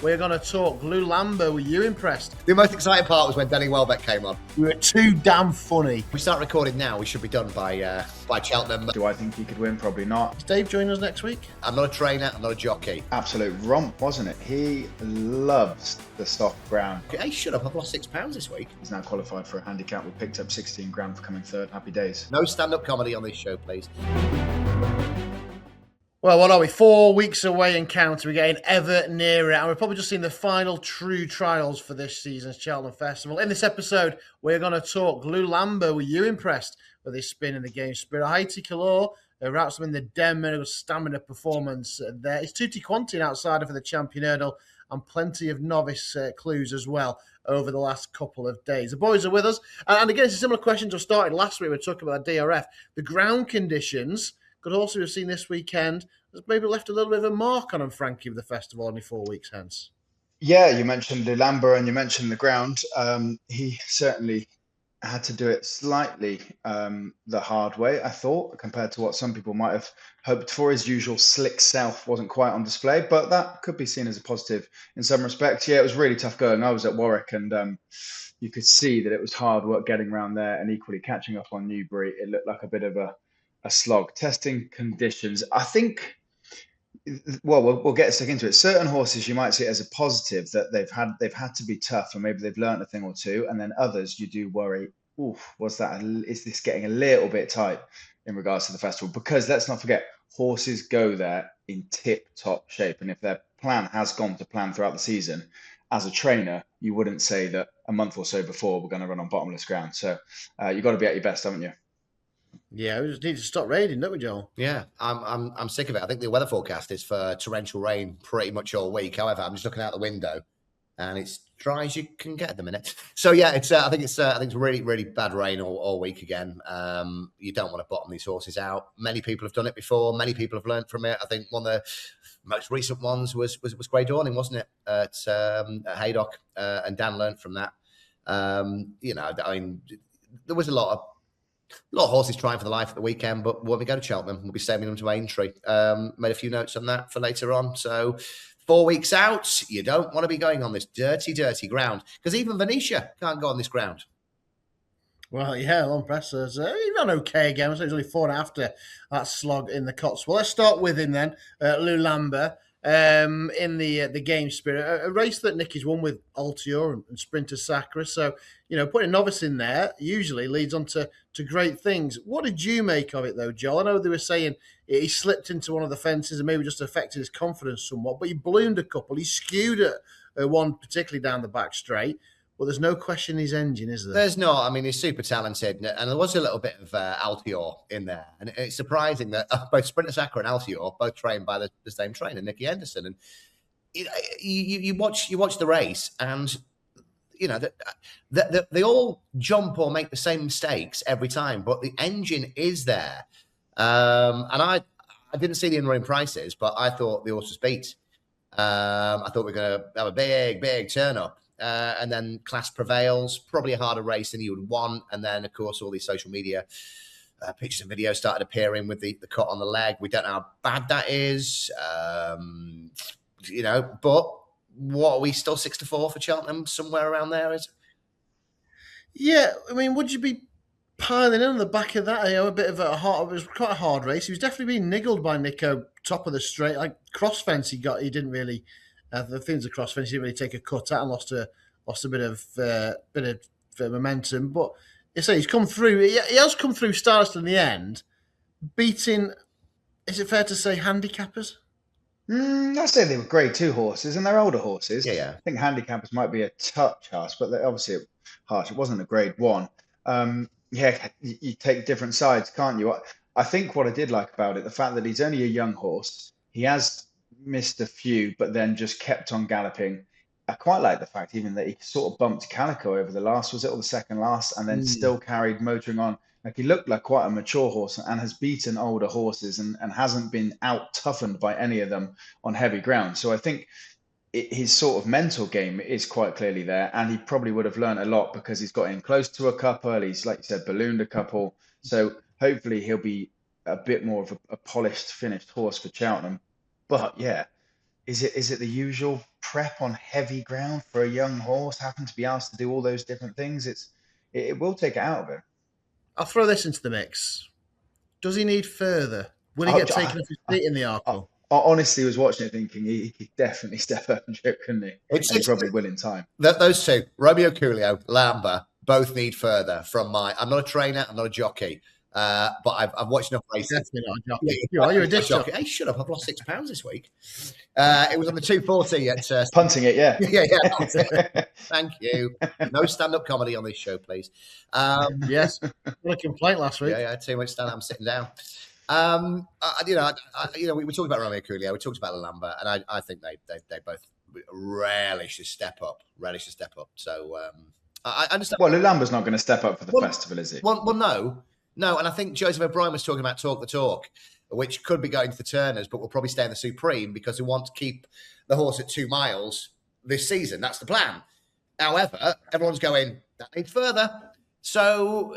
we're going to talk Lulamba. Were you impressed? The most exciting part was when Danny Welbeck came on. We were too damn funny. We start recording now. We should be done by Cheltenham. Do I think he could win? Probably not. Is Dave joining us next week? I'm not a trainer. I'm not a jockey. Absolute romp, wasn't it? He loves the soft ground. Hey, shut up. I've lost £6 this week. He's now qualified for a handicap. We picked up 16 grand for coming third. Happy days. No stand-up comedy on this show, please. Well, what are we? 4 weeks away in counting. We're getting ever nearer, and we're probably just seeing the final true trials for this season's Cheltenham Festival. In this episode, we're going to talk Lulamba. Were you impressed with his spin in the game spirit? Haiti Kalor wraps him in the Denman, a stamina performance there. It's Tutti Quanti, an outsider for the champion hurdle, and plenty of novice clues as well over the last couple of days. The boys are with us, and again, it's a similar question to started last week. We were talking about the DRF. The ground conditions could also have seen this weekend has maybe left a little bit of a mark on him, Frankie, with the festival only 4 weeks hence. Yeah, you mentioned Lulamba and you mentioned the ground. He certainly had to do it slightly the hard way, I thought, compared to what some people might have hoped for. His usual slick self wasn't quite on display, but that could be seen as a positive in some respects. Yeah, it was really tough going. I was at Warwick and you could see that it was hard work getting around there, and equally catching up on Newbury. It looked like a bit of a slog. Testing conditions, I think, well, we'll get stuck into it. Certain horses you might see it as a positive that they've had to be tough, and maybe they've learned a thing or two, and then others you do worry, is this getting a little bit tight in regards to the festival? Because let's not forget, horses go there in tip-top shape, and if their plan has gone to plan throughout the season, as a trainer, you wouldn't say that a month or so before we're going to run on bottomless ground. So you've got to be at your best, haven't you? Yeah, we just need to stop raining, don't we, Joel? Yeah, I'm sick of it. I think the weather forecast is for torrential rain pretty much all week. However, I'm just looking out the window, and it's dry as you can get at the minute. So yeah, I think it's really, really bad rain all week again. You don't want to bottom these horses out. Many people have done it before. Many people have learned from it. I think one of the most recent ones was Grey Dawning, wasn't it, at Haydock, and Dan learned from that. I mean, there was a lot of horses trying for the life at the weekend, but when we go to Cheltenham, we'll be saving them to Aintree. Made a few notes on that for later on. So 4 weeks out, you don't want to be going on this dirty, dirty ground, because even Venetia can't go on this ground. Well, yeah, Long Pressers, he ran okay again. So he's only 4 after that slog in the Cotswolds. Well, let's start with him then, Lulamba. In the game spirit, a race that Nicky's won with Altior and Sprinter Sacra. So, putting a novice in there usually leads on to great things. What did you make of it, though, Joel? I know they were saying he slipped into one of the fences and maybe just affected his confidence somewhat, but he ballooned a couple. He skewed at one, particularly down the back straight. Well, there's no question his engine, is there? There's not. I mean, he's super talented, and there was a little bit of Altior in there. And it's surprising that both Sprinter Sacra and Altior both trained by the same trainer, Nicky Henderson. And you watch the race, and they all jump or make the same mistakes every time, but the engine is there. And I didn't see the in-running prices, but I thought the horse was beat. I thought we were going to have a big turn up. And then class prevails, probably a harder race than you would want. And then, of course, all these social media pictures and videos started appearing with the cut on the leg. We don't know how bad that is, but what are we still 6-4 for Cheltenham? Somewhere around there, is it? Yeah, I mean, would you be piling in on the back of that? A bit of it was quite a hard race. He was definitely being niggled by Nico, top of the straight. Like cross fence, he didn't really. The things across fence, he didn't really take a cut at and lost a bit of momentum. But he's come through. He has come through Stardust in the end, beating. Is it fair to say handicappers? I'd say they were Grade 2 horses, and they're older horses. Yeah. I think handicappers might be a touch harsh, but they're obviously harsh. It wasn't a Grade 1. You take different sides, can't you? I think what I did like about it, the fact that he's only a young horse, he has missed a few, but then just kept on galloping. I quite like the fact even that he sort of bumped Calico over the last, was it, or the second last, and then still carried motoring on. Like, he looked like quite a mature horse and has beaten older horses and hasn't been out toughened by any of them on heavy ground. So I think his sort of mental game is quite clearly there, and he probably would have learned a lot because he's got in close to a couple. He's, like you said, ballooned a couple. So hopefully he'll be a bit more of a polished, finished horse for Cheltenham. But yeah, is it the usual prep on heavy ground for a young horse, happen to be asked to do all those different things? It will take it out of him. I'll throw this into the mix. Does he need further? Will he I, get taken off his feet in the Arkle? I honestly was watching it thinking he could definitely step up and trip, couldn't he? And he probably will in time. Those two, Romeo Coolio, Lamba, both need further from I'm not a trainer, I'm not a jockey, but I've watched enough races. Definitely not a jockey. You're a disc jockey. Hey, shut up, I've lost £6 this week. It was on the 240 at... Punting it, yeah. yeah. Thank you. No stand-up comedy on this show, please. Yes. What a complaint last week. Yeah, too much stand-up, I'm sitting down. We talked about Romeo Coolio, we talked about Lulamba, and I think they both relish to step up. So I understand. Well, Lulamba's not going to step up for the festival, is he? Well, no. And I think Joseph O'Brien was talking about Talk the Talk, which could be going to the Turners, but will probably stay in the Supreme because they want to keep the horse at 2 miles this season. That's the plan. However, everyone's going, that needs further. So,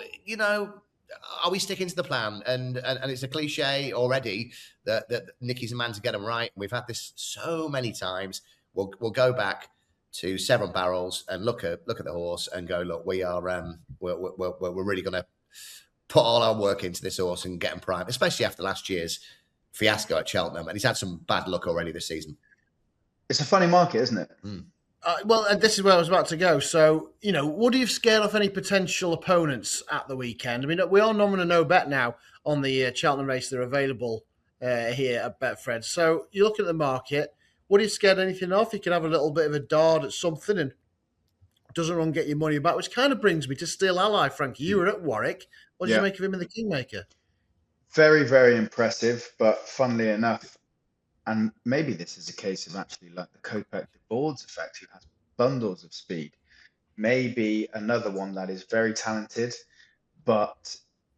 are we sticking to the plan? And it's a cliche already that Nicky's a man to get them right. We've had this so many times. We'll go back to Severn Barrels and look at the horse and go, look, we are we're really going to put all our work into this horse and get him prime, especially after last year's fiasco at Cheltenham. And he's had some bad luck already this season. It's a funny market, isn't it? This is where I was about to go. So, would you have scared off any potential opponents at the weekend? I mean, we are nominal no bet now on the Cheltenham race that are available here at Betfred. So you look at the market. Would you have scared anything off? You could have a little bit of a dart at something and doesn't run, get your money back, which kind of brings me to Steel Ally, Frankie. You were at Warwick. What did you make of him in the Kingmaker? Very, very impressive, but funnily enough, and maybe this is a case of actually like the Kopech de Boards effect, who has bundles of speed. Maybe another one that is very talented, but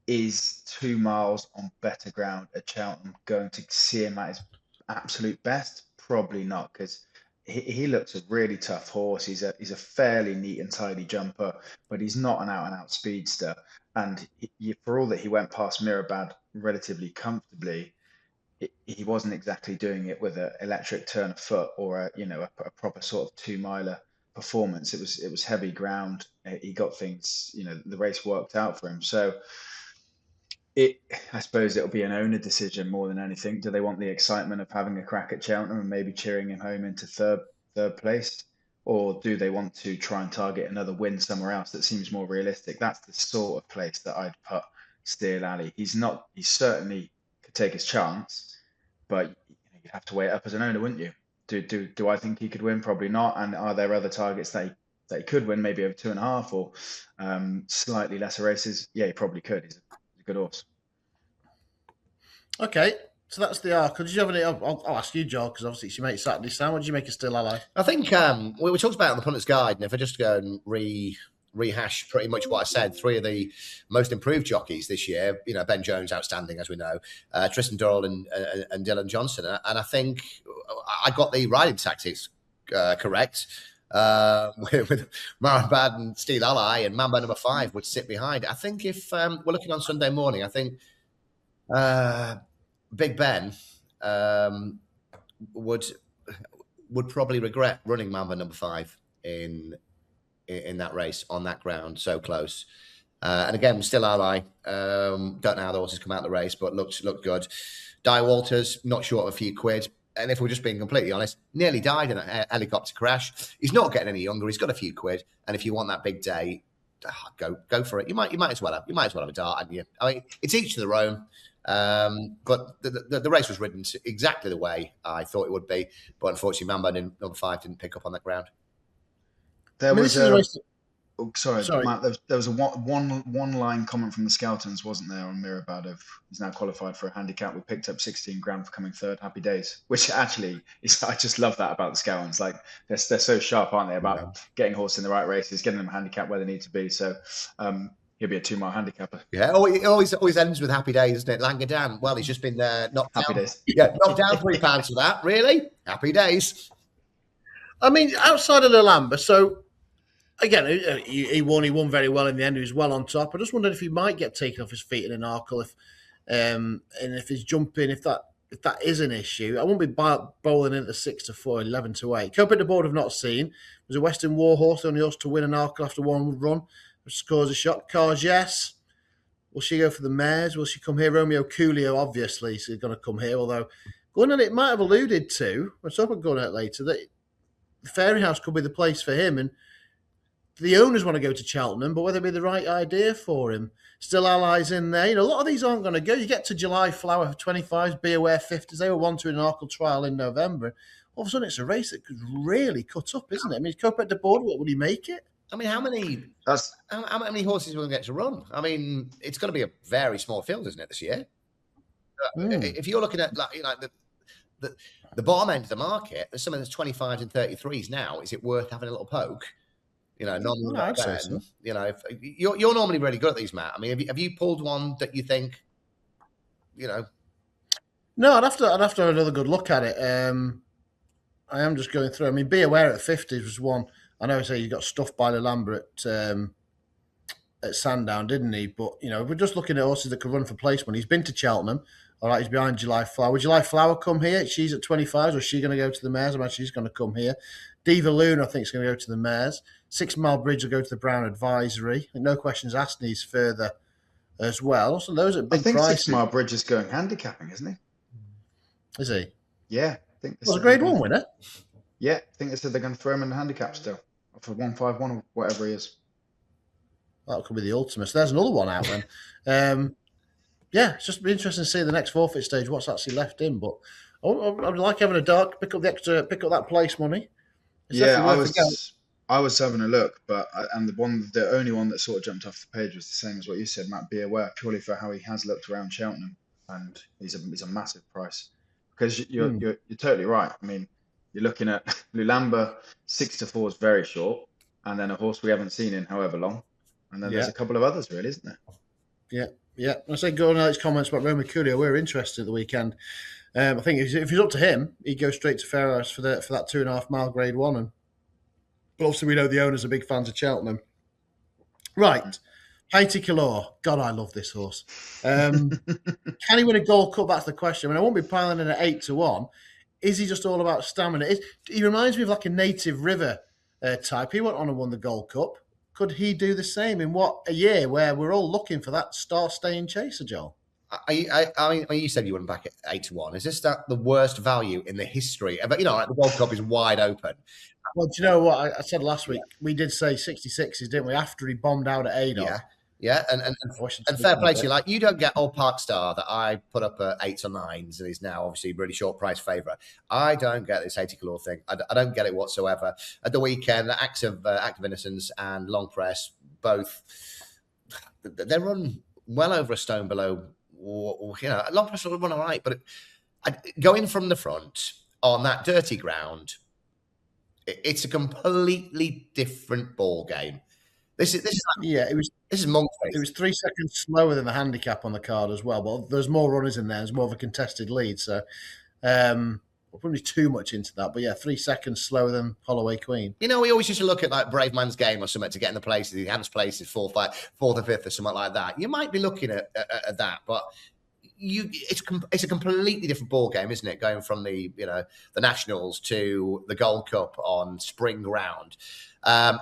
is 2 miles on better ground at Cheltenham going to see him at his absolute best? Probably not, because he looks a really tough horse. He's a fairly neat and tidy jumper, but he's not an out-and-out speedster. And for all that he went past Mirabad relatively comfortably, he wasn't exactly doing it with an electric turn of foot or a proper sort of 2-miler performance. It was heavy ground. He got things, the race worked out for him. So I suppose it'll be an owner decision more than anything. Do they want the excitement of having a crack at Cheltenham and maybe cheering him home into third place? Or do they want to try and target another win somewhere else that seems more realistic? That's the sort of place that I'd put Steel Alley. He certainly could take his chance, but you'd have to weigh it up as an owner, wouldn't you? Do I think he could win? Probably not. And are there other targets that he could win, maybe over 2.5 or slightly lesser races? Yeah, he probably could. He's a good horse. Okay, so that's the Arkle. Did you have any? I'll ask you, Joel, because obviously it's your mate Saturday. Sam, what did you make of Steel Ally? I think we talked about it on the Punter's Guide, and if I just go and rehash pretty much what I said, 3 of the most improved jockeys this year, Ben Jones, outstanding, as we know, Tristan Doyle and Dylan Johnson. And I think I got the riding tactics correct. With Marabad and Steel Ally and Mambo number 5 would sit behind. I think if we're looking on Sunday morning, I think Big Ben would probably regret running Mambo number 5 in that race on that ground so close. And again, Steel Ally, don't know how the horses come out of the race, but looked good. Di Walters, not short of a few quid. And if we're just being completely honest, nearly died in a helicopter crash. He's not getting any younger. He's got a few quid. And if you want that big day, go for it. You might as well have a dart, hadn't you? I mean, it's each to their own. But the race was ridden exactly the way I thought it would be. But unfortunately, Mambo number 5 didn't pick up on that ground. There was Matt, there was a one line comment from the Skeltons, wasn't there, on Mirabad he's now qualified for a handicap. We picked up 16 grand for coming third. Happy days. Which actually I just love that about the Skeltons. Like they're so sharp, aren't they, about getting horse in the right races, getting them handicapped where they need to be. So he'll be a 2-mile handicapper. Yeah. Oh, it always ends with happy days, doesn't it? Langadan. Well, he's just been knocked happy down. Days. Yeah, knocked down £3 for that. Really? Happy days. I mean, outside of Lulamba, so again, he won very well in the end. He was well on top. I just wondered if he might get taken off his feet in an Arkle, and if he's jumping, if that if that is an issue, I won't be bowling into 6-4, 11-8. Cope at the board I've not seen. Was a Western Warhorse, the only horse to win an Arkle after one run, which scores a shot. Cars, yes. Will she go for the mares? Will she come here? Romeo Coolio, obviously, is going to come here, although going on, it might have alluded to, we'll talk about going out later, that the Fairyhouse could be the place for him, and the owners want to go to Cheltenham, but whether it be the right idea for him. Still allies in there. A lot of these aren't going to go. You get to July Flower 25s, Be Aware 50s. They were one to an Arkle trial in November. All of a sudden, it's a race that could really cut up, isn't it? I mean, Cope at the board, what would he make it? I mean, how many horses will get to run? I mean, it's going to be a very small field, isn't it, this year? If you're looking at the bottom end of the market, there's some of the 25s and 33s now. Is it worth having a little poke? I'd say so. If you're normally really good at these, Matt. I mean, have you pulled one that you think, No, I'd have to have another good look at it. I am just going through. I mean, Be Aware at 50s was one. I know I say you got stuffed by Lulamba at Sandown, didn't he? But if we're just looking at horses that could run for placement, he's been to Cheltenham. All right, he's behind July Flower. Would July Flower come here? She's at 25s, or is she going to go to the mares? I imagine she's going to come here. Diva Loon, I think, is going to go to the mares. 6 Mile Bridge will go to the Brown Advisory. And no questions asked, needs further as well. So those are big prices. I think 6 Mile Bridge is going handicapping, isn't he? Is he? Yeah. I think was a grade 1 winner? Yeah, I think they said they're going to throw him in the handicap still. For 151 or whatever he is. That could be the ultimate. So there's another one out then. It's just be interesting to see the next forfeit stage what's actually left in. But I'd like having a dark, pick up that place money. I was having a look, but the only one that sort of jumped off the page was the same as what you said, Matt. Be Aware, purely for how he has looked around Cheltenham, and he's a massive price. Because you're totally right. I mean, you're looking at Lulamba 6-4 is very short, and then a horse we haven't seen in however long, and then there's a couple of others, really, isn't there? Yeah. I say going on his comments about Romeo Coolio, we're interested at the weekend. I think if he's up to him, he'd go straight to Fairhouse for that 2.5 mile grade 1. But obviously, we know the owners are big fans of Cheltenham. Right. Haiti Calor. God, I love this horse. Can he win a Gold Cup? That's the question. I mean, I won't be piling in at 8-1. Is he just all about stamina? He reminds me of like a Native River type. He went on and won the Gold Cup. Could he do the same in a year where we're all looking for that star-staying chaser, Joel? I mean, you said you went back at 8-1. Is this the worst value in the history? But the Gold Cup is wide open. Well, do you know what I said last week? We did say 66s, didn't we? After he bombed out at Adolf. Yeah, and fair play to you. Like, you don't get Old Park Star that I put up at 8s or 9s and is now obviously really short price favourite. I don't get this 80 Calor thing. I don't get it whatsoever. At the weekend, the Act of Innocence and Long Press, both, they run well over a stone below. Long Press will run all right, but going from the front on that dirty ground, it's a completely different ball game. This is monk face. It was 3 seconds slower than the handicap on the card as well, but there's more runners in there. There's more of a contested lead, so we'll probably too much into that. But 3 seconds slower than Holloway Queen. We always used to look at like Brave Man's Game or something to get in the places. The Hans places 4th or 5th or something like that. You might be looking at that, but it's a completely different ball game, isn't it? Going from the Nationals to the Gold Cup on spring ground.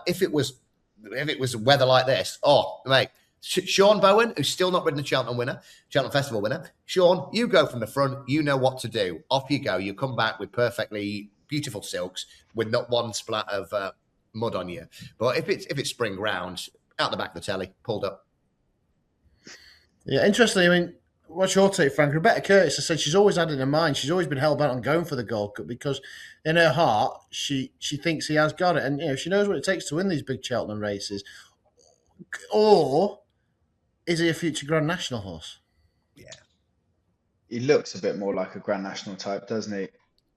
If it was weather like this, mate, Sean Bowen, who's still not ridden the Cheltenham Festival winner. Sean, you go from the front. You know what to do. Off you go. You come back with perfectly beautiful silks with not one splat of mud on you. But if it's spring ground, out the back of the telly, pulled up. Yeah, interestingly, I mean, what's your take, Frank? Rebecca Curtis, I said she's always had it in mind. She's always been hell bent on going for the Gold Cup because in her heart, she thinks he has got it. And, she knows what it takes to win these big Cheltenham races. Or is he a future Grand National horse? Yeah. He looks a bit more like a Grand National type, doesn't he?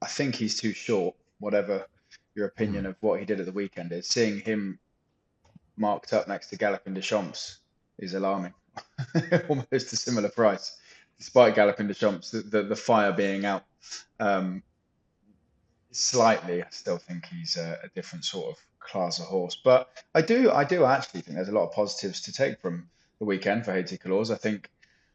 I think he's too short, whatever your opinion of what he did at the weekend is. Seeing him marked up next to Galopin des Champs is alarming. Almost a similar price. Despite Galopin des Champs, the fire being out slightly, I still think he's a different sort of class of horse. But I do actually think there's a lot of positives to take from the weekend for Haiti Calors. I think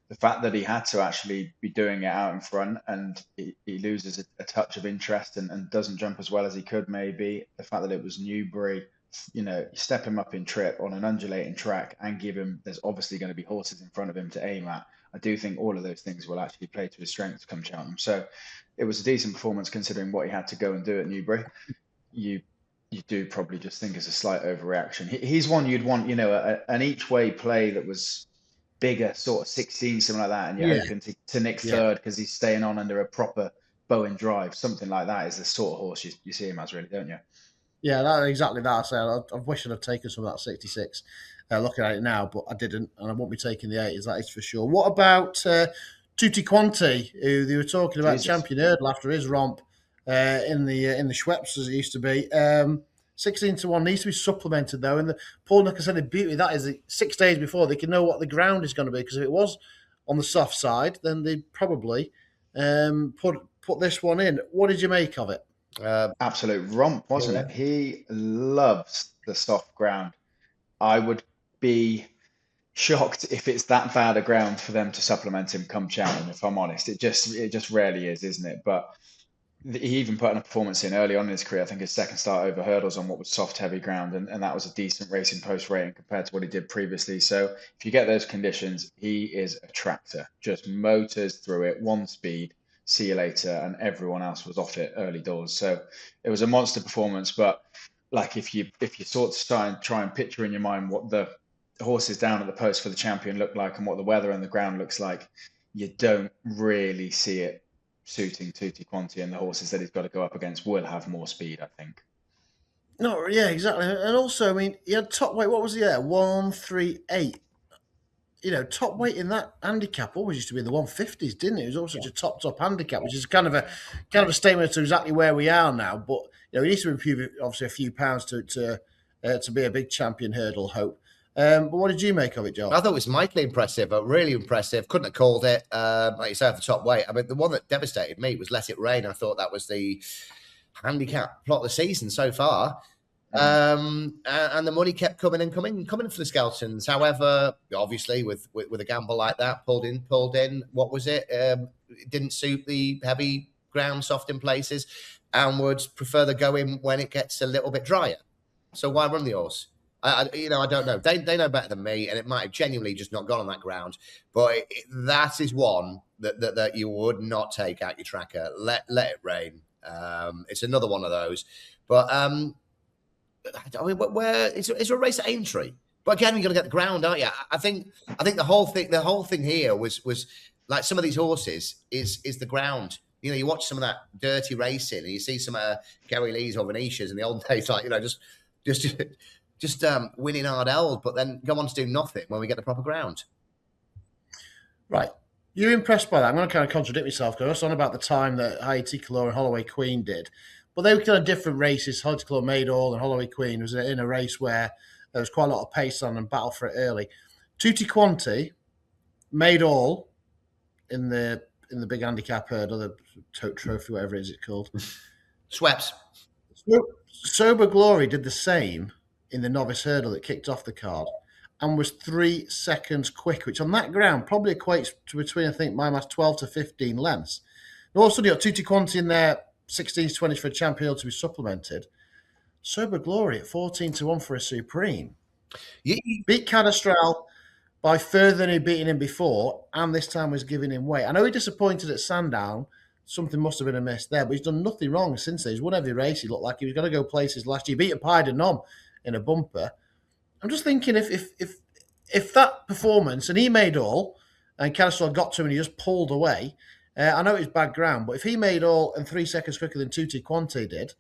the fact that he had to actually be doing it out in front, and he loses a touch of interest and doesn't jump as well as he could, maybe the fact that it was Newbury, you step him up in trip on an undulating track and give him, there's obviously going to be horses in front of him to aim at. I do think all of those things will actually play to his strengths come Cheltenham. So it was a decent performance considering what he had to go and do at Newbury. You do probably just think it's a slight overreaction. He's one you'd want, an each way play that was bigger, sort of 16, something like that, and you're hoping to nick third because he's staying on under a proper Bowen drive. Something like that is the sort of horse you see him as, really, don't you? Yeah, exactly that. I say I wish I'd have taken some of that 66. Looking at it now, but I didn't, and I won't be taking the 80s. That is for sure. What about Tutti Quanti, who they were talking about, champion hurdle after his romp in the Schweppes, as it used to be. 16-1 needs to be supplemented though, and Paul Nooker said the beauty of that is that 6 days before they can know what the ground is going to be, because if it was on the soft side, then they'd probably put this one in. What did you make of it? Absolute romp, wasn't it? He loves the soft ground. I would be shocked if it's that bad a ground for them to supplement him come Cheltenham, if I'm honest. It just rarely is, isn't it? But he even put in a performance in early on in his career. I think his second start over hurdles on what was soft, heavy ground, and that was a decent Racing Post rating compared to what he did previously. So if you get those conditions, he is a tractor. Just motors through it, one speed, see you later, and everyone else was off it early doors. So it was a monster performance. But like if you sort of try and picture in your mind what the horses down at the post for the champion look like and what the weather and the ground looks like, you don't really see it suiting Tutti Quanti, and the horses that he's got to go up against will have more speed, I think. No, yeah, exactly. And also, I mean, he had top weight. What was he at? 138. Top weight in that handicap always used to be in the 150s, didn't it? It was always such a top handicap, which is kind of a statement to exactly where we are now. But he needs to improve obviously a few pounds to be a big champion hurdle hope. But what did you make of it, Joel? I thought it was mightily impressive, but really impressive. Couldn't have called it. Like you said, the top weight. I mean, the one that devastated me was Let It Rain. I thought that was the handicap plot of the season so far. And the money kept coming for the Skeletons. However, obviously, with a gamble like that, pulled in. What was it? It didn't suit the heavy ground, soft in places, and would prefer the go in when it gets a little bit drier. So why run the horse? I don't know. They know better than me, and it might have genuinely just not gone on that ground. But that is one that you would not take out your tracker. Let It Rain. It's another one of those. But I mean, where it's a race at Aintree. But again, you're going to get the ground, aren't you? I think the whole thing here was like some of these horses is the ground. You watch some of that dirty racing, and you see some Gary Lees or Venetias in the old days, like just winning hard held, but then go on to do nothing when we get the proper ground. Right. You're impressed by that. I'm going to kind of contradict myself because I was on about the time that Ante-Post and Holloway Queen did. But they were kind of different races. Ante-Post made all, and Holloway Queen was in a race where there was quite a lot of pace on and battle for it early. Tutti Quanti made all in the big handicap hurdle, the tote trophy, whatever it is it's called. Schweppes. Sober Glory did the same in the novice hurdle that kicked off the card and was 3 seconds quick, which on that ground probably equates to between, I think, my maths, 12 to 15 lengths. And also, you got Tutti Quanti in there, 16 to 20 for a champion to be supplemented. Sober Glory at 14-1 for a Supreme. Yeah. Beat Cadastral by further than he'd beaten him before, and this time was giving him weight. I know he disappointed at Sandown. Something must have been amiss there, but he's done nothing wrong since then. He's won every race. He looked like he was going to go places last year. He beat a Pied and Nom in a bumper. I'm just thinking if that performance, and he made all, and Cadastral got to him and he just pulled away. I know it's bad ground, but if he made all and 3 seconds quicker than Tutti Quanti did,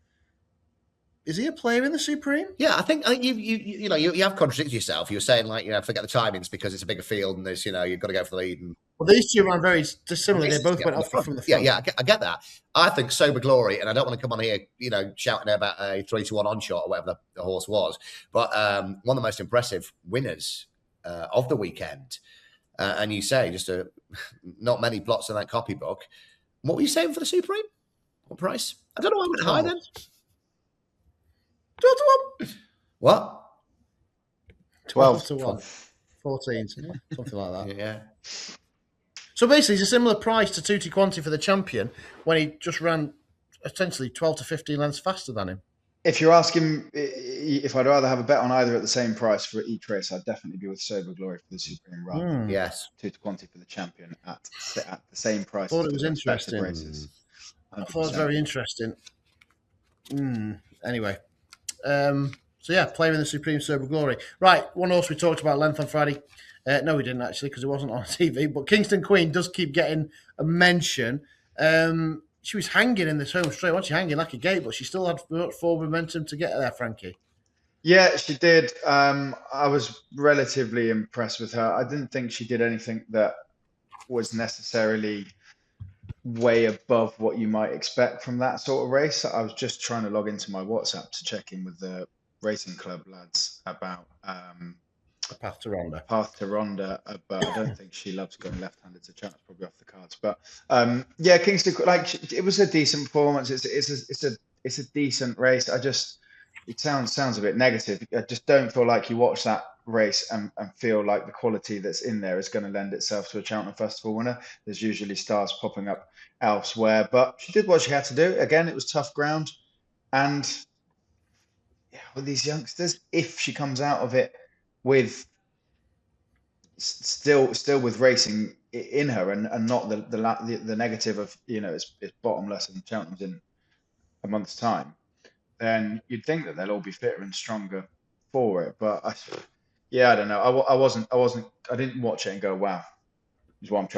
is he a player in the Supreme? Yeah, I think you have contradicted yourself. You were saying forget the timings because it's a bigger field and there's you've got to go for the lead. And well, these two ran very dissimilar. They both went off from the front. Yeah, I get that. I think Sober Glory, and I don't want to come on here, shouting about a 3-1 onshot or whatever the horse was, but one of the most impressive winners of the weekend. And you say just not many plots in that copybook. What were you saying for the Supreme? What price? I don't know. I went high then. 12-1. What? 12-1. 14, something like that. Yeah. So basically, it's a similar price to Tutti Quanti for the champion when he just ran essentially 12 to 15 lengths faster than him. If you're asking if I'd rather have a bet on either at the same price for each race, I'd definitely be with Sober Glory for the Supreme rather than Yes. Tutti Quanti for the champion at the same price. Thought as it was the respective interesting. races. I thought it was 100%. very interesting. Anyway, so yeah, playing in the Supreme Sober Glory. Right, one horse we talked about length on Friday. No, we didn't actually because it wasn't on TV. But Kingston Queen does keep getting a mention. She was hanging in this home straight. Wasn't she hanging like a gate? But she still had forward momentum to get there, Frankie. Yeah, she did. I was relatively impressed with her. I didn't think she did anything that was necessarily way above what you might expect from that sort of race. I was just trying to log into my WhatsApp to check in with the racing club lads about The path to Ronda. but I don't think she loves going left-handed, so Cheltenham's probably off the cards. But yeah, Kingston, it was a decent performance. It's a decent race. It sounds a bit negative. I just don't feel like you watch that race and feel like the quality that's in there is going to lend itself to a Cheltenham Festival winner. There's usually stars popping up elsewhere, but she did what she had to do. Again, it was tough ground, and yeah, with these youngsters, if she comes out of it with still with racing in her and not the negative of it's bottomless and Cheltenham's in a month's time, then you'd think that they'll all be fitter and stronger for it. But I don't know. I didn't watch it and go, wow, is what I'm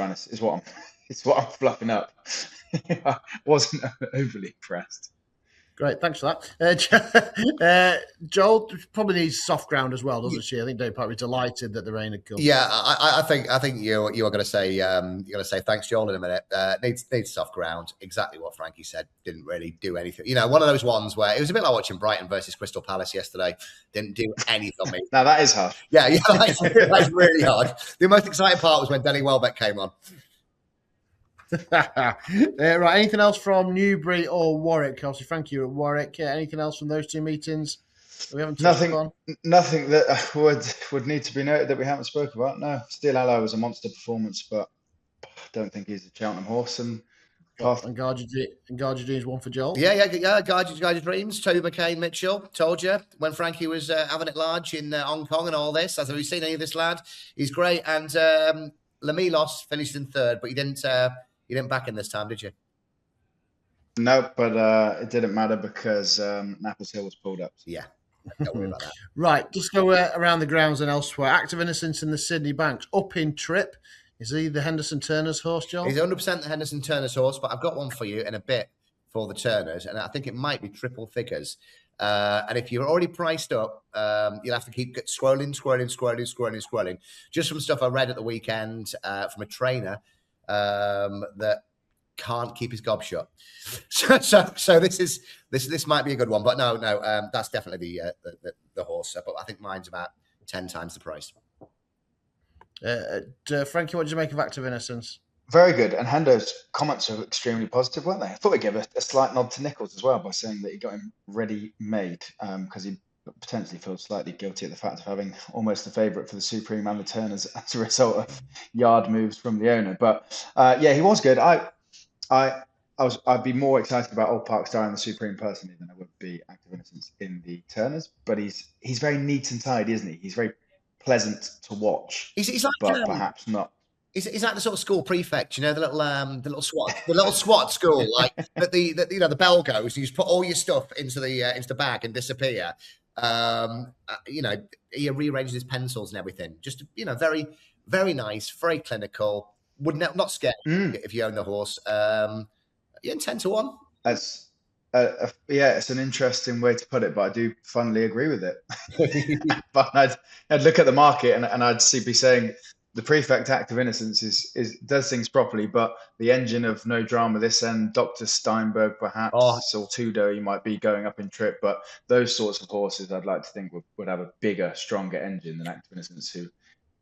fluffing up. I wasn't overly impressed. Great, thanks for that. Joel probably needs soft ground as well, doesn't she? I think Dave probably delighted that the rain had come. Yeah, I think you are going to say thanks, Joel, in a minute. Needs soft ground. Exactly what Frankie said. Didn't really do anything. One of those ones where it was a bit like watching Brighton versus Crystal Palace yesterday. Didn't do anything on me. Now that is hard. Yeah, that's really hard. The most exciting part was when Danny Welbeck came on. Right. Anything else from Newbury or Warwick? Obviously, Frank, you were at Warwick. We haven't touched upon? Nothing that would need to be noted that we haven't spoken about. No, Steel Ally was a monster performance, but I don't think he's a Cheltenham horse. And Guard Your Dreams one for Joel. Yeah. Guard Your Dreams. Toby McCain Mitchell told you when Frankie was having it large in Hong Kong and all this. Have you seen any of this lad? He's great. And Lamilos finished in third, but you didn't back him this time, did you? No, but it didn't matter because Nappers Hill was pulled up. Yeah, don't worry about that. Right, just go around the grounds and elsewhere. Act of Innocence in the Sydney Banks. Up in trip. Is he the Henderson Turner's horse, Joel? He's 100% the Henderson Turner's horse, but I've got one for you in a bit for the Turners, and I think it might be triple figures. And if you're already priced up, you'll have to keep scrolling. Just from stuff I read at the weekend from a trainer that can't keep his gob shut. So this might be a good one, but no, that's definitely the horse. But I think mine's about 10 times the price. Frankie, what did you make of Act of Innocence? Very good. And Hendo's comments are extremely positive, weren't they? I thought he'd give a slight nod to Nichols as well by saying that he got him ready-made because he potentially feels slightly guilty at the fact of having almost the favourite for the Supreme and the Turners as a result of yard moves from the owner. But yeah, he was good. I'd be more excited about Old Park Star in the Supreme personally than I would be Act of Innocence in the Turners. But he's very neat and tidy, isn't he? He's very pleasant to watch. He's like, but perhaps not. He's like the sort of school prefect, the little SWAT school, like that the bell goes. You just put all your stuff into the bag and disappear. He rearranges his pencils and everything. Just very, very nice, very clinical. Not scared if you own the horse. 10 to 1. That's it's an interesting way to put it, but I do funnily agree with it. But I'd look at the market and I'd be saying the prefect Act of Innocence does things properly, but the engine of No Drama this end, Dr. Steinberg perhaps, Saltudo, you might be going up in trip, but those sorts of horses I'd like to think would have a bigger, stronger engine than Act of Innocence, who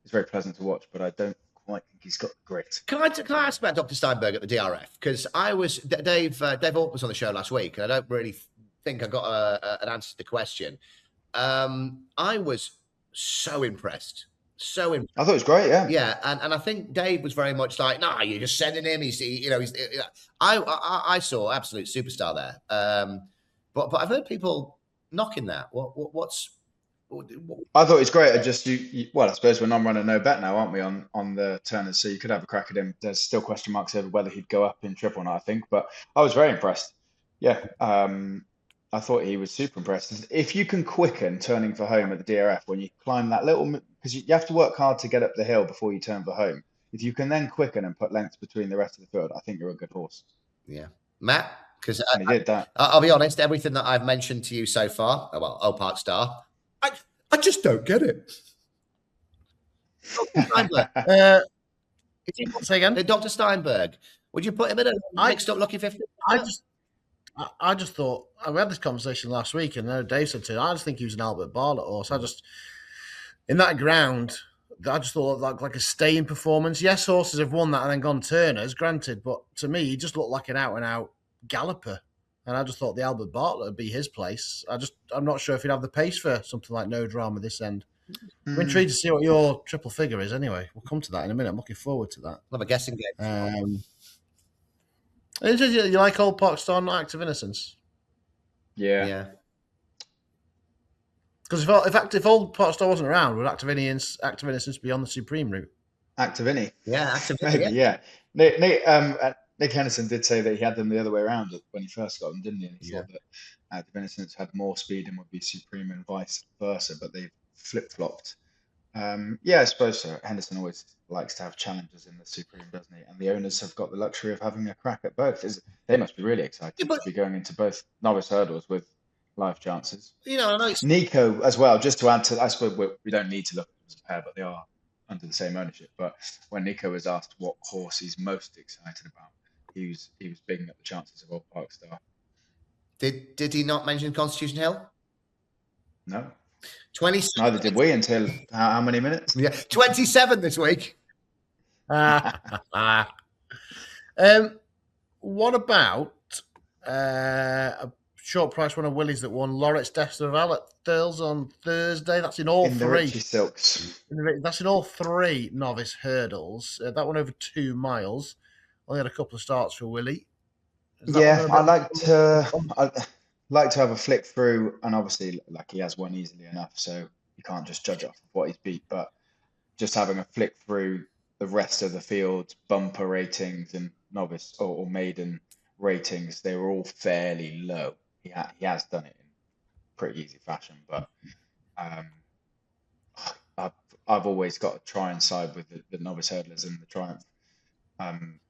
is very pleasant to watch, but I don't quite think he's got great. Can I ask about Dr. Steinberg at the DRF? Because Dave Alt was on the show last week, and I don't really think I got an answer to the question. I was so impressed So I thought it was great. Yeah. yeah, and I think Dave was very much like, "Nah, you're just sending him. He's I saw absolute superstar there. But I've heard people knocking that. What's I thought it was great. I just well, I suppose we're non-runner no bet now, aren't we, on the Turners? So you could have a crack at him. There's still question marks over whether he'd go up in triple or not, I think, but I was very impressed. Yeah, I thought he was super impressed. If you can quicken turning for home at the DRF when you climb that little, because you have to work hard to get up the hill before you turn for home. If you can then quicken and put length between the rest of the field, I think you're a good horse. Yeah, Matt, because And he did that. I'll be honest, everything that I've mentioned to you so far, well, Old Park Star, I just don't get it. Say again? Dr. Steinberg, would you put him in a mixed up lucky 50? I just thought, we had this conversation last week, and Dave said to me, I just think he was an Albert Bartlett horse. In that ground, I just thought like a staying performance. Yes, horses have won that and then gone Turners, granted, but to me, he just looked like an out-and-out galloper. And I just thought the Albert Bartlett would be his place. I'm not sure if he'd have the pace for something like No Drama this end. I'm intrigued to see what your triple figure is anyway. We'll come to that in a minute. I'm looking forward to that. I'll have a guessing game. You like Old Park Star, not Act of Innocence? Yeah. Because if Old Park Star wasn't around, would Act of Innocence be on the Supreme route? Act of Innie. Yeah, Act of Maybe, yeah. Nick Henderson did say that he had them the other way around when he first got them, didn't he? And he thought that Act of Innocence had more speed and would be Supreme and vice versa, but they've flip-flopped. I suppose so. Henderson always likes to have challenges in the Supreme, doesn't he? And the owners have got the luxury of having a crack at both. They must be really excited to be going into both novice hurdles with live chances. I know it's Nico as well, just to add to, I suppose we don't need to look at them as a pair, but they are under the same ownership. But when Nico was asked what horse he's most excited about, he was bigging up the chances of Old Park Star. Did he not mention Constitution Hill? No. 27. Neither did we until how many minutes? Yeah, 27 this week. What about a short price one of Willie's that won Laurett's Destival at Thurles on Thursday? That's in all In the three. Richie Silks. That's in all three novice hurdles. That one over 2 miles. Only had a couple of starts for Willie. I like to have a flick through, and obviously, like, he has won easily enough, so you can't just judge off of what he's beat. But just having a flick through the rest of the field, bumper ratings and novice or maiden ratings, they were all fairly low. He has done it in pretty easy fashion, but I've always got to try and side with the novice hurdlers and the Triumph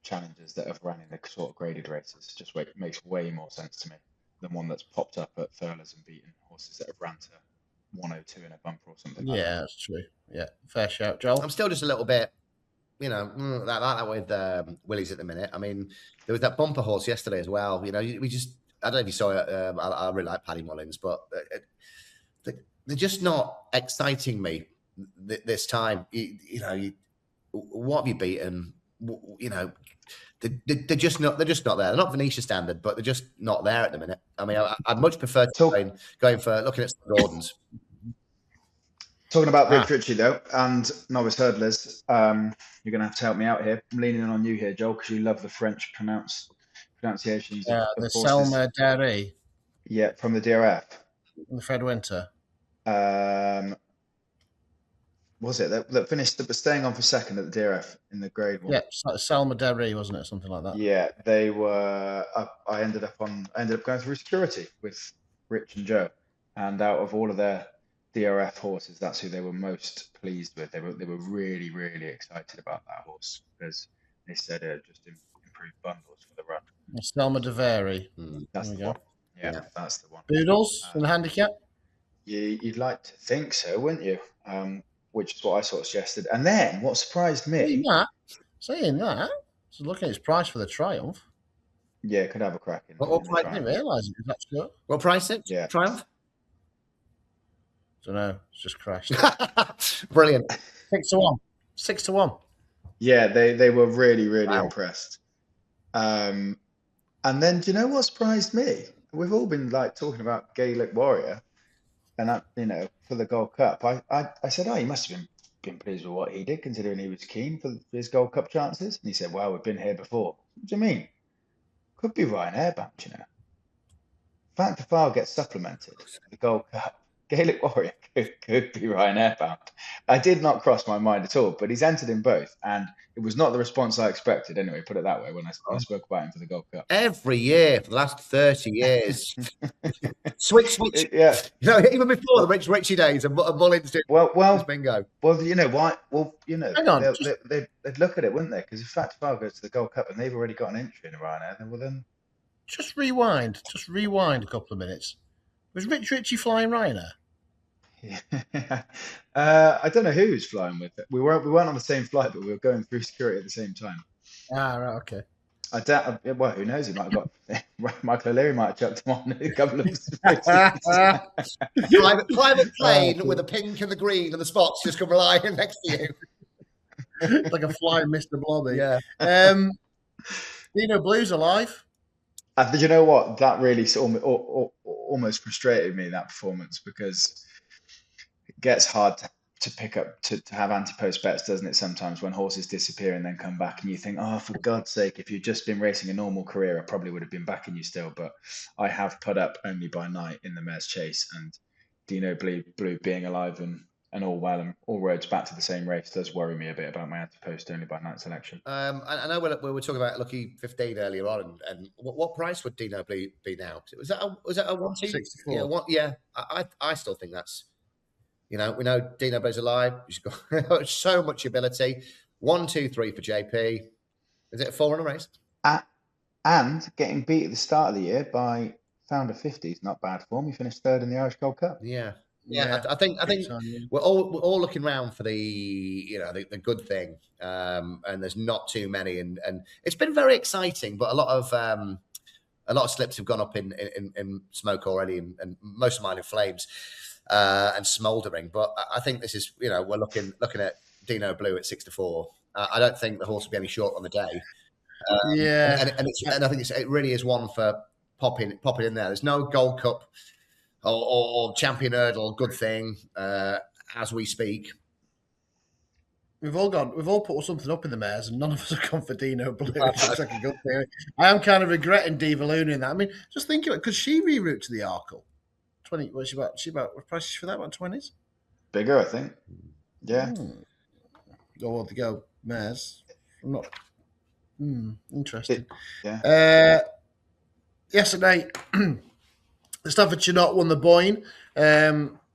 challengers that have run in the sort of graded races. Just makes way more sense to me than one that's popped up at Thurles and beaten horses that have ran to 102 in a bumper or something. Like that. That's true. Yeah, fair shout, Joel. I'm still just a little bit, that with Willie's at the minute. I mean, there was that bumper horse yesterday as well. I don't know if you saw it. I really like Paddy Mullins, but they're just not exciting me this time. What have you beaten? They're just not there. They're not Venetia standard, but they're just not there at the minute. I mean, I'd much prefer going for looking at some Gordons. Talking about Rich Ritchie though, and novice hurdlers, you're going to have to help me out here. I'm leaning on you here, Joel, because you love the French pronunciations. The Selma Derry. Yeah, from the DRF. The Fred Winter. Was it that finished? That was staying on for second at the DRF in the grade one. Yeah, Selma Derry, wasn't it? Something like that. Yeah, they were. I ended up going through security with Rich and Joe, and out of all of their DRF horses, that's who they were most pleased with. They were really, really excited about that horse because they said it just improved bundles for the run. Selma de Vary. That's the one. Yeah, that's the one. Boodles in the handicap. You'd like to think so, wouldn't you? Which is what I sort of suggested. And then what surprised me... Saying that, so looking at his price for the Triumph. Yeah, could have a crack in. I didn't realise it was that short. What price it? Yeah. Triumph? Don't know. It's just crashed. Brilliant. 6-1. 6-1. Yeah, they were really, really impressed. And then, do you know what surprised me? We've all been talking about Gaelic Warrior, and for the Gold Cup. I said, he must have been pleased with what he did, considering he was keen for his Gold Cup chances. And he said, well, we've been here before. What do you mean? Could be Ryan Airbound, you know. Fact of file gets supplemented. The Gold Cup. Gaelic Warwick could be Ryan Airbound. I did not cross my mind at all, but he's entered in both. And it was not the response I expected, anyway, put it that way, when I spoke about him for the Gold Cup. Every year for the last 30 years. switch. Yeah. You know, even before the Richie days and Mullins did bingo. Well, you know why? Well, you know, Hang on, they'd look at it, wouldn't they? Because if Fact of File goes to the Gold Cup and they've already got an entry in Ryanair, well then... Just rewind a couple of minutes. Was Richie flying Ryanair? Yeah. I don't know who was flying with it. We weren't on the same flight, but we were going through security at the same time. Ah, right, okay. I doubt. Well, who knows? He might have got Michael O'Leary might have chucked him on a couple of private plane with the pink and the green and the spots just come lying next to you, like a flying Mr. Blobby. Yeah. Dino Blue's alive. You know what? That really almost frustrated me, that performance, because it gets hard to pick up, to have Ante-Post bets, doesn't it, sometimes, when horses disappear and then come back and you think, oh, for God's sake, if you'd just been racing a normal career, I probably would have been backing you still. But I have put up Only by Night in the Mare's Chase, and Dino Blue being alive and all well and all roads back to the same race does worry me a bit about my Ante-Post Only by Night selection. I know we were talking about Lucky 15 earlier on, and what price would Dino Blue be now? Was that a 1-2? 64. Yeah, I still think that's, you know, we know Dino Blue's alive. He's got so much ability. 1, 2, 3 for JP. Is it a 4 in a race? And getting beat at the start of the year by Founder 50 is not bad form. He finished third in the Irish Gold Cup. Yeah, I think we're all looking around for the good thing, and there's not too many, and it's been very exciting, but a lot of slips have gone up in smoke already, and most of mine in flames and smouldering. But I think this is, you know, we're looking at Dino Blue at 6-4. I don't think the horse will be any short on the day. And I think it really is one for popping in there. There's no Gold Cup or Champion Hurdle good thing as we speak. We've all put something up in the mares, and none of us have gone for Dino Blue. Which looks like a good thing. I am kind of regretting Diva Luna in that. I mean, just think of it, because she reroute to the Arkle. 20. Was she about? What price is she for that? About 20s? Bigger, I think. Yeah. Or to go mares. I'm not. Interesting. Yeah. Yesterday, the Stafford not won the Boyne.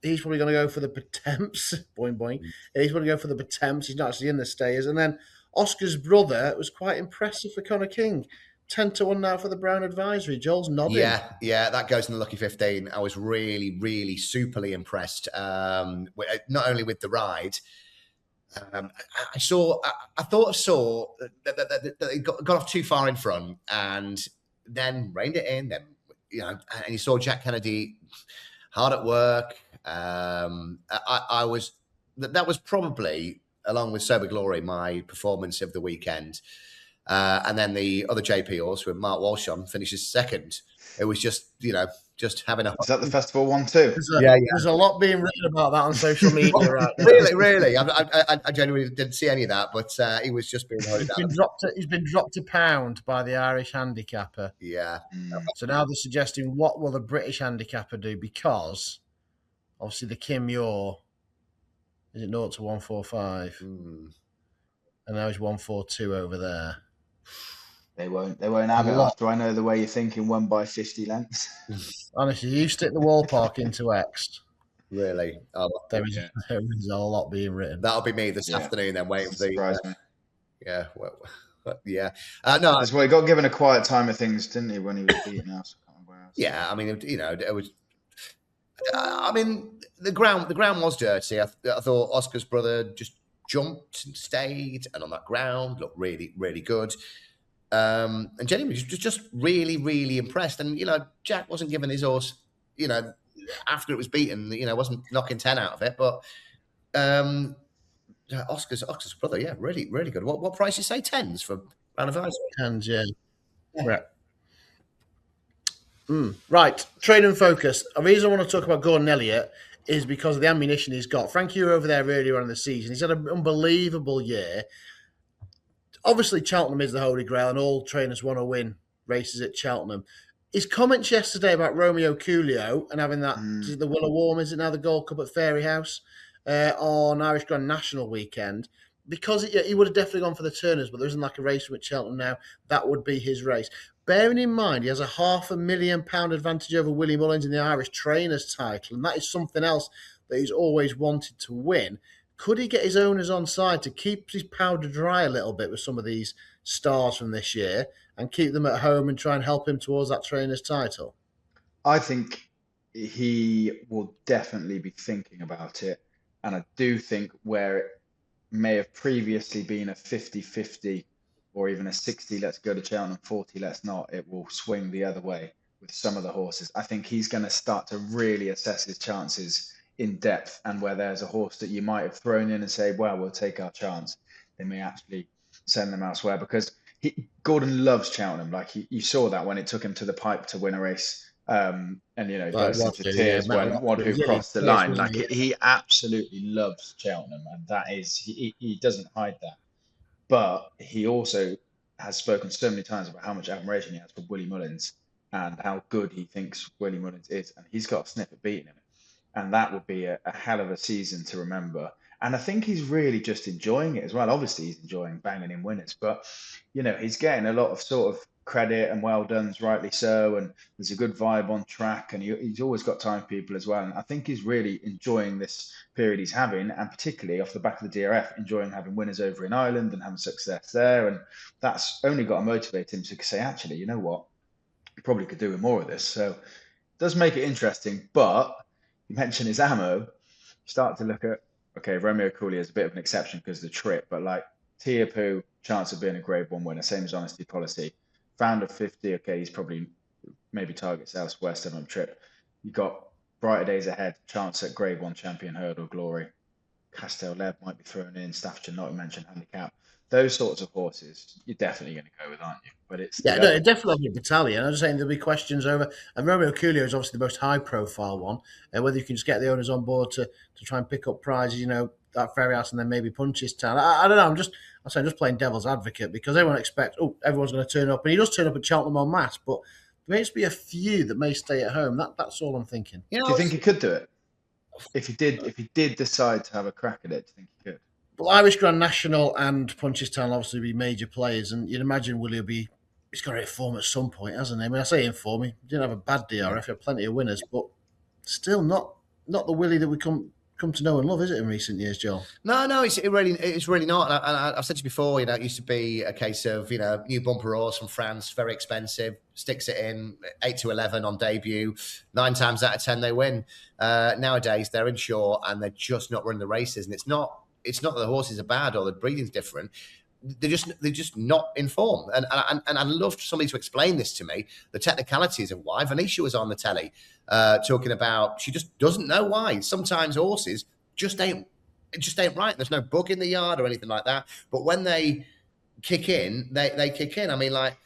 He's probably going to go for the Pertemps. Boing, boing. He's going to go for the Pertemps. He's not actually in the stayers. And then Oscar's brother was quite impressive for Connor King. 10-1 now for the Brown Advisory. Joel's nodding. Yeah, that goes in the Lucky 15. I was really, really superly impressed. Not only with the ride, I thought I saw that they got off too far in front and then reined it in. Then, you know, and you saw Jack Kennedy hard at work. I was that was probably, along with Sober Glory, my performance of the weekend. And then the other JP horse with Mark Walsh on finishes second. It was just, you know, just having a... Is that the festival one too? There's a lot being written about that on social media right now. Really. I genuinely didn't see any of that, but he was just being... He's been dropped a pound by the Irish handicapper. Yeah. So now they're suggesting, what will the British handicapper do? Because obviously the Kim Muir, is it 0 to 145? And now he's 142 over there. They won't have it after I know the way you're thinking, 1 by 50 lengths. Honestly, you stick the Wall Park into X. Really? There is a lot being written. That'll be me this afternoon then, waiting for the... Yeah, yeah. No, that's why he got given a quiet time of things, didn't he, when he was beaten out? Yeah, I mean, you know, it was... I mean, the ground was dirty. I thought Oscar's brother just jumped and stayed, and on that ground looked really, really good. And Jenny was just really, really impressed. And, you know, Jack wasn't giving his horse, you know, after it was beaten, you know, wasn't knocking 10 out of it. But Oscar's brother, yeah, really, really good. What price you say? 10s for Brown Advisory? 10s, yeah. Right, trade and focus. The reason I want to talk about Gordon Elliott is because of the ammunition he's got. Frank, you were over there earlier on in the season. He's had an unbelievable year. Obviously, Cheltenham is the Holy Grail, and all trainers want to win races at Cheltenham. His comments yesterday about Romeo Coolio and having that, the Will of Warm, is it now the Gold Cup at Fairy House on Irish Grand National weekend? Because he would have definitely gone for the Turners, but there isn't like a race with Cheltenham now. That would be his race. Bearing in mind, he has a £500,000 advantage over Willie Mullins in the Irish Trainers title, and that is something else that he's always wanted to win. Could he get his owners on side to keep his powder dry a little bit with some of these stars from this year and keep them at home and try and help him towards that Trainers title? I think he will definitely be thinking about it. And I do think where it may have previously been a 50-50 or even a 60, let's go to Cheltenham, 40, let's not, it will swing the other way with some of the horses. I think he's going to start to really assess his chances in depth, and where there's a horse that you might have thrown in and say, well, we'll take our chance, they may actually send them elsewhere, because Gordon loves Cheltenham. Like you saw that when it took him to the pipe to win a race, and burst into tears when Wadhu crossed the line. Like he absolutely loves Cheltenham, and that is he doesn't hide that. But he also has spoken so many times about how much admiration he has for Willie Mullins and how good he thinks Willie Mullins is, and he's got a sniff at beating him. And that would be a hell of a season to remember. And I think he's really just enjoying it as well. Obviously, he's enjoying banging in winners, but he's getting a lot of sort of credit and well done's, rightly so. And there's a good vibe on track, and he's always got time for people as well. And I think he's really enjoying this period he's having, and particularly off the back of the DRF, enjoying having winners over in Ireland and having success there. And that's only got to motivate him to say, actually, you know what, you probably could do with more of this. So it does make it interesting. But you mentioned his ammo. You start to look at, okay, Romeo Coolio is a bit of an exception because of the trip, but like Ante-Post, chance of being a Grade 1 winner, same as Honesty Policy. Found a 50, okay, he's probably maybe targets elsewhere still on the trip. You got Brighter Days Ahead, chance at Grade 1 champion, Hurdle Glory. Castel Lev might be thrown in, Stafford, not to mention Handicap. Those sorts of horses, you're definitely going to go with, aren't you? But it's definitely a battalion. I'm just saying there'll be questions over. And Romeo Coolio is obviously the most high-profile one. Whether you can just get the owners on board to try and pick up prizes, that Fairy House, and then maybe Punches Town. I don't know. I'm just playing devil's advocate, because everyone expects, everyone's going to turn up, and he does turn up at Cheltenham en masse, but there may just be a few that may stay at home. That's all I'm thinking. Do you think he could do it? If he did decide to have a crack at it, do you think he could? Well, Irish Grand National and Punches Town will obviously be major players, and you'd imagine he's got to hit form at some point, hasn't he? I mean, I say in form, he didn't have a bad DRF, he had plenty of winners, but still not the Willie that we come to know and love, is it, in recent years, Joel? No, it's really not. And I've said to you before, it used to be a case of, new bumper horse from France, very expensive, sticks it in, 8 to 11 on debut, 9 times out of 10 they win. Nowadays, they're inshore and they're just not running the races, and it's not that the horses are bad or the breeding's different. They're just not informed, and I'd love somebody to explain this to me, the technicalities of why. Venetia was on the telly talking about she just doesn't know why. Sometimes horses just ain't right. There's no bug in the yard or anything like that. But when they kick in, they kick in. I mean, like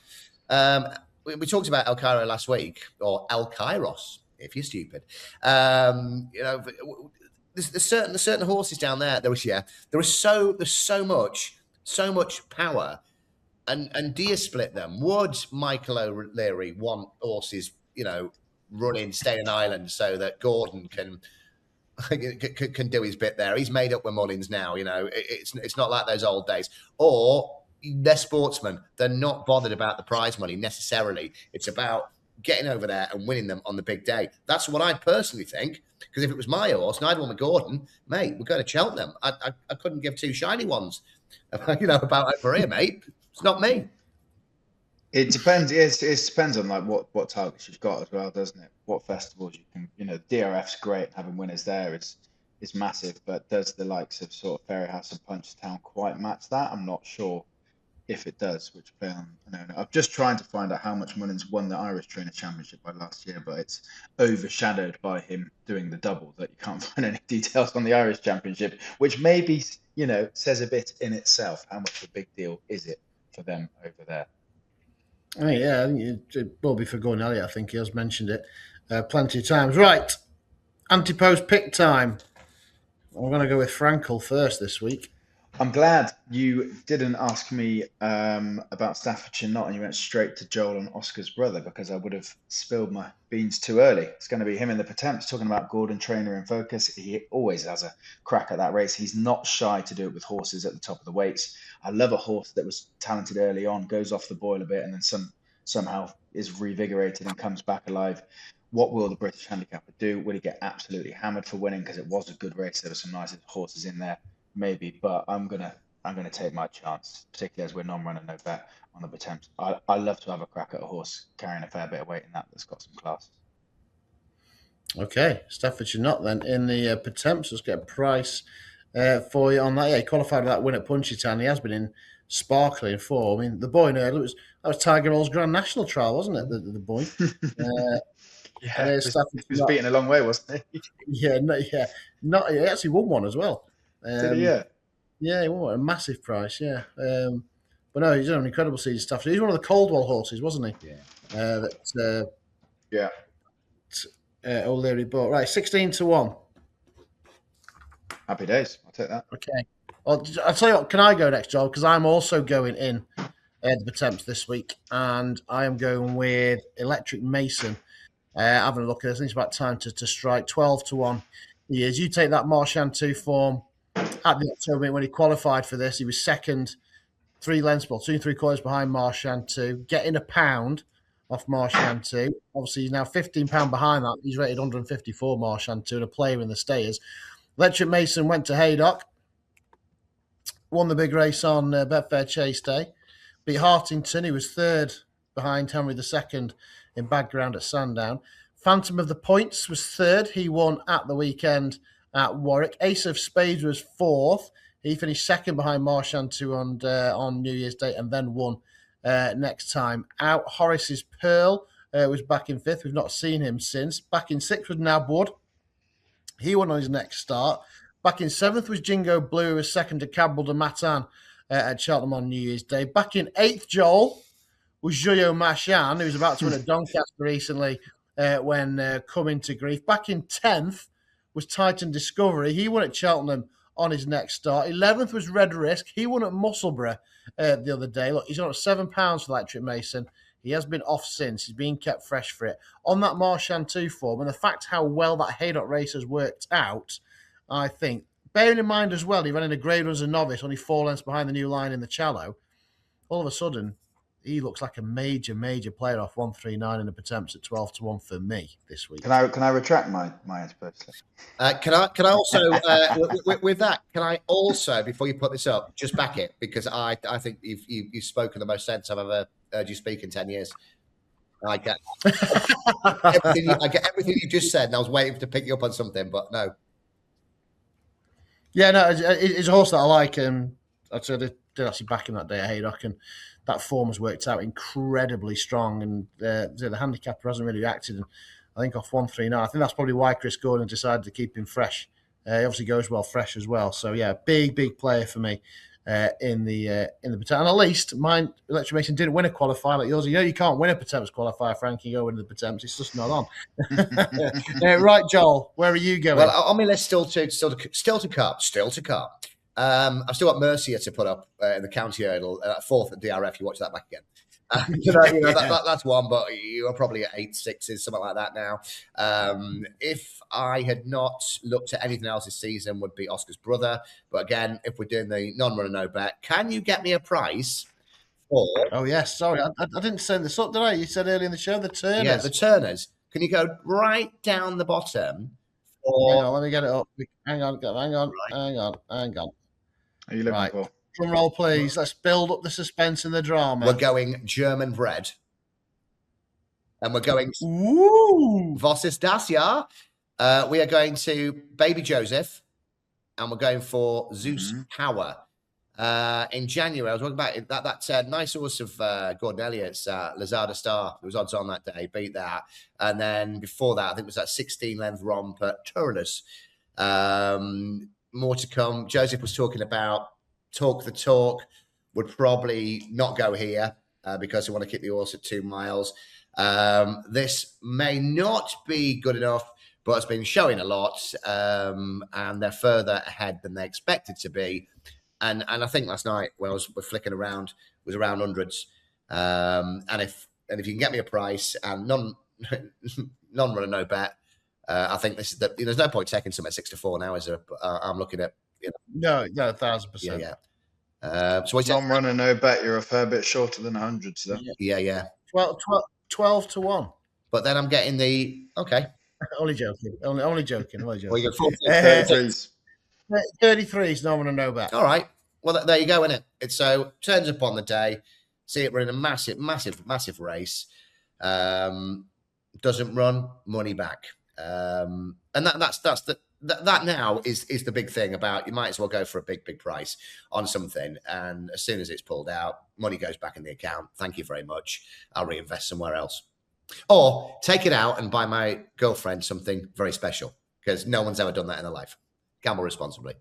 we talked about El Cairo last week, or El Kairos, if you're stupid. There's certain horses down there. There's so much power, and do you split them? Would Michael O'Leary want horses, running, stay in Ireland so that Gordon can do his bit there? He's made up with Mullins now. It's not like those old days. Or they're sportsmen. They're not bothered about the prize money necessarily. It's about getting over there and winning them on the big day. That's what I personally think. Because if it was my horse and I'd won with Gordon, mate, we're going to Cheltenham. I couldn't give two shiny ones, about over here, mate. It's not me. It depends. It depends on like what targets you've got as well, doesn't it? What festivals you can, DRF's great. Having winners there is massive, but does the likes of sort of Fairy House and Punchestown quite match that? I'm not sure if it does, which I'm just trying to find out how much Mullins won the Irish Trainer Championship by last year, but it's overshadowed by him doing the double that you can't find any details on the Irish Championship, which maybe, says a bit in itself. How much of a big deal is it for them over there? I think it will be for Gordon Elliott. I think he has mentioned it plenty of times. Right. Ante-Post pick time. I'm going to go with Frankel first this week. I'm glad you didn't ask me about Staffordshire not, and you went straight to Joel and Oscar's brother, because I would have spilled my beans too early. It's going to be him in the Pertemps, talking about Gordon Trainer in focus. He always has a crack at that race. He's not shy to do it with horses at the top of the weights. I love a horse that was talented early on, goes off the boil a bit, and then somehow is revigorated and comes back alive. What will the British handicapper do? Will he get absolutely hammered for winning? Because it was a good race. There were some nice horses in there. Maybe, but I'm gonna take my chance, particularly as we're non-runner no bet on the Pertemps. I love to have a crack at a horse carrying a fair bit of weight in that's got some class. Okay, Staffordshire not then in the Pertemps. Let's get a price for you on that. Yeah, he qualified with that win at Punchestown. He has been in sparkling form. I mean, the boy in Earl, that was Tiger Hall's Grand National Trial, wasn't it? The boy. Yeah, he was beaten a long way, wasn't he? He actually won one as well. Did he? Yeah. Yeah, he won a massive price. Yeah, but no, he's done an incredible season. Stafford. He's one of the Coldwell horses, wasn't he? Yeah. O'Leary bought. Right, 16-1. Happy days. I'll take that. Okay. Well, I'll tell you what. Can I go next, Joel? Because I'm also going in the Pertemps this week, and I am going with Electric Mason. Having a look at this, I think it's about time to strike. 12-1. He is. You take that Marchand 2 form at the October meeting when he qualified for this. He was second, 3 lengths, 2 3/4 behind Marchand 2, getting £1 off Marchand 2. Obviously, he's now £15 behind that. He's rated 154 Marchand 2 and a player in the stayers. Electric Mason went to Haydock, won the big race on Betfair Chase Day, beat Hartington, who was third behind Henry II in bad ground at Sandown. Phantom of the Points was third. He won at the weekend at Warwick. Ace of Spades was fourth. He finished second behind Marchand 2 on New Year's Day and then won next time out. Horace's Pearl was back in fifth. We've not seen him since. Back in sixth was Nabwood. He won on his next start. Back in seventh was Jingo Blue, who was second to Cadwell de Matin at Cheltenham on New Year's Day. Back in eighth, Joel, was Joyo Machan, who was about to win at Doncaster recently when coming to grief. Back in 10th was Titan Discovery. He won at Cheltenham on his next start. 11th was Red Risk. He won at Musselburgh the other day. Look, he's on £7 for Electric Mason. He has been off since. He's been kept fresh for it. On that Marchand 2 form, and the fact how well that Haydock race has worked out, I think, bearing in mind as well, he ran in a grade as a novice, only 4 lengths behind the new line in the Challow. All of a sudden, he looks like a major player off 139 in the Pertemps at 12-1 for me this week. Can I retract my Ante-Post? Can I also with that? Can I also, before you put this up, just back it, because I think you've spoken the most sense I've ever heard you speak in 10 years. I get everything you just said, and I was waiting to pick you up on something, but no. Yeah, no, it's a horse that I like, and I did actually back him that day at Haydock, and that form has worked out incredibly strong, and the handicapper hasn't really reacted. And I think off 139, I think that's probably why Chris Gordon decided to keep him fresh. He obviously goes well fresh as well. So yeah, big player for me in the Pertemps. And at least mine, Electric Mason didn't win a qualifier like yours. You know you can't win a Pertemps qualifier, Frankie. Go into the Pertemps, it's just not on. Right, Joel, where are you going? Well, on my list, still to come. I've still got Mercier to put up in the county hurdle, fourth at DRF. You watch that back again. That's one, but you're probably at 8-6s, something like that now. If I had not looked at anything else this season, would be Oscar's brother. But again, if we're doing the non-runner no bet, can you get me a price for? Oh yes, sorry, I didn't send this up, did I? You said earlier in the show the Turners. Yeah, the Turners. Can you go right down the bottom? Hang on, let me get it up. Hang on. Are you looking for? Drum roll, please. Let's build up the suspense and the drama. We're going German bred. And we're going Vossis Dacia. We are going to Baby Joseph. And we're going for Zeus Power. In January, I was talking about that nice horse of Gordon Elliott's, Lazada Star. It was odds on that day, beat that. And then before that, I think it was that 16-length romp at Turners. More to come. Joseph was talking about Talk the Talk. Would probably not go here because we want to keep the horse at 2 miles. This may not be good enough, but has been showing a lot, and they're further ahead than they expected to be. And I think last night when I was flicking around, it was around hundreds. And if you can get me a price and none run a no bet, I think this is there's no point taking some at 6-4 now, is there? I'm looking at No, 1,000%. Yeah. So non runner, no bet. You're a fair bit shorter than 100. So yeah. 12 to 1. But then I'm getting the okay. Only joking. Only joking. Well, you got 33s. 33 is no one to know about. All right. Well, there you go, innit? It's so turns up on the day. See it running a massive race. Doesn't run, money back. And that now is the big thing about you might as well go for a big price on something, and as soon as it's pulled out, money goes back in the account. Thank you very much. I'll reinvest somewhere else, or take it out and buy my girlfriend something very special, because no one's ever done that in their life. Gamble responsibly.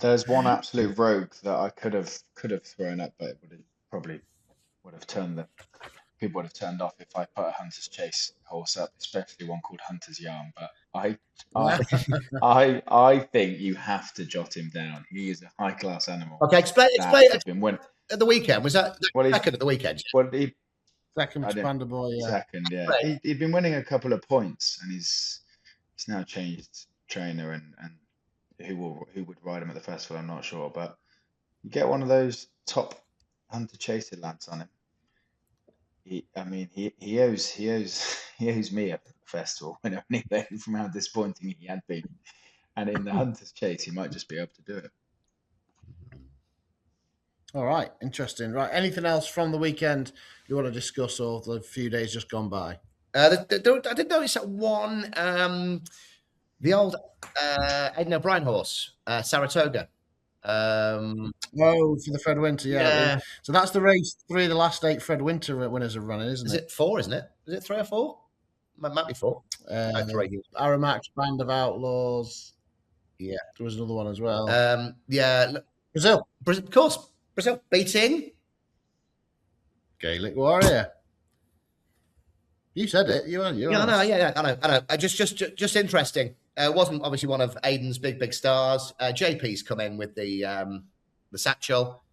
There's one absolute rogue that I could have thrown up, but probably would have turned people would have turned off if I put a Hunter's Chase horse up, especially one called Hunter's Yarn. But I think you have to jot him down. He is a high class animal. Okay, explain at the weekend. Was that second at the weekend? Well, second Expander Boy. Yeah. Second, yeah. He'd been winning a couple of points, and he's now changed trainer, and who would ride him at the festival, I'm not sure, but you get one of those top Hunter Chaser lads on him. He owes me a festival winner anyway, from how disappointing he had been. And in the Hunter's Chase, he might just be able to do it. All right, interesting. Right, anything else from the weekend you want to discuss, or the few days just gone by? I did notice that one, the old Aidan O'Brien horse, Saratoga. For the Fred Winter, yeah. So that's the race 3 of the last 8 Fred Winter winners have running, isn't it? Is it 4, isn't it? Is it 3 or 4? Might be 4. 3. Aramax, Band of Outlaws. Yeah. There was another one as well. Brazil. Of course. Brazil beating Gaelic Warrior. You said it. I know. Just interesting. Wasn't obviously one of Aidan's big stars. JP's come in with the satchel,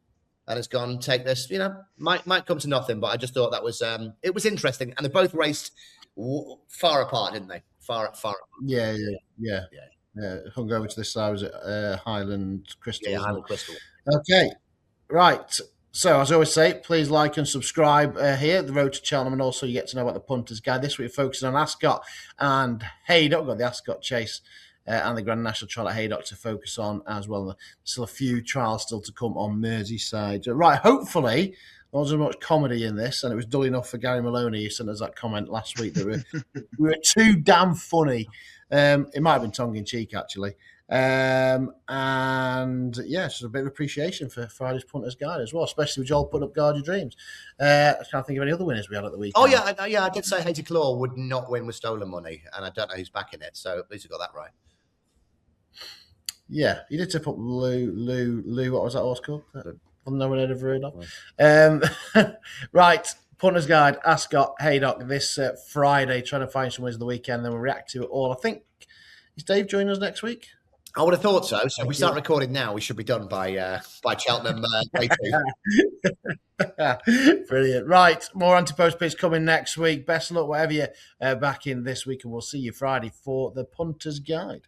and it's gone. Take this. Might come to nothing, but I just thought that was it was interesting, and they both raced far apart, didn't they? Far apart. Yeah. Hung over to this side. Was it Highland Crystal? Yeah, Highland Crystal. Okay, right. So, as I always say, please like and subscribe here, The Road to Cheltenham, and also you get to know about the Punter's Guide. This week, we're focusing on Ascot and Haydock. We've got the Ascot Chase and the Grand National Trial at Haydock to focus on as well. There's still a few trials still to come on Merseyside. Right, hopefully, there wasn't much comedy in this, and it was dull enough for Gary Maloney, who sent us that comment last week that we were too damn funny. It might have been tongue-in-cheek, actually. And yeah, it's just a bit of appreciation for Friday's Punter's Guide as well, especially with Joel putting up Guard Your Dreams. I can't think of any other winners we had at the weekend. Oh yeah, I did say Haiti Claw would not win with stolen money, and I don't know who's backing it, so at least you got that right. Yeah, you did tip up Lou. What was that horse called? No one had ever heard of. Right, Punter's Guide, Ascot, Haydock this Friday. Trying to find some winners of the weekend. Then we'll react to it all. I think is Dave joining us next week? I would have thought so. So if we start recording now, we should be done by Cheltenham. Brilliant. Right, more Ante-Post picks coming next week. Best of luck, whatever you're back in this week, and we'll see you Friday for the Punter's Guide.